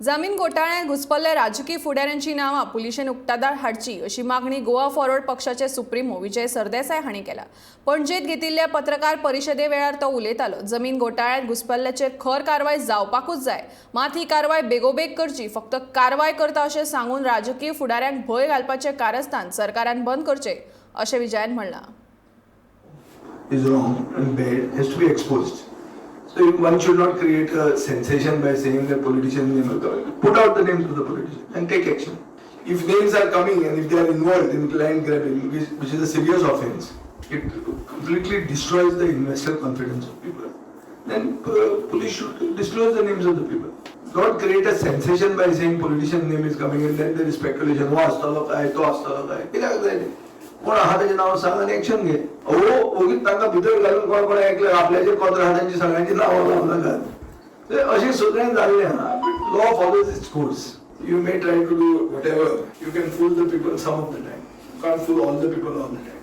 जमीन घोटाळ्यात घुसपल्ल्या राजकीय फुडाऱ्यांची नावां पुलिशेन उक्ताडार हाडची अशी मागणी गोवा फॉरवर्ड पक्षाचे सुप्रीमो विजय सरदेसाय हांणी केला। पणजेत घेतिल्ल्या पत्रकार परिशदे वेळार तो उलयतालो। जमीन घोटाळ्यात घुसपल्ल्याचेर खर कारवाय जावपाकूच जाय, मात ही कारवाय बेगोबेग करची, फक्त कारवाय करता अशें सांगून राजकीय फुडाऱ्यांक भंय घालपाचें कारस्थान सरकारान बंद करचें अशें विजयान म्हणलां। is wrong and bad has to be exposed. So one should not create a sensation by saying that politician name will come. Put out the names of the politician and take action. If names are coming and if they are involved in land grabbing, which is a serious offence, it completely destroys the investor confidence of people. Then police should disclose the names of the people. Not create a sensation by saying politician name is coming and then there is speculation. Oh, astalo kai, to astalo kai. कोण हाताचे नाव सांग आणि action घे। अहो ओगीत तांका भितर घालून कोण कोण ऐकलं आपल्याचे 15 हातांची सगळ्यांची नावं लावून नका। अशी सगळ्यांनी झाले हा। Law follows its course. You may try to do whatever. You can fool the people some of the time. You can't fool all the people all the time.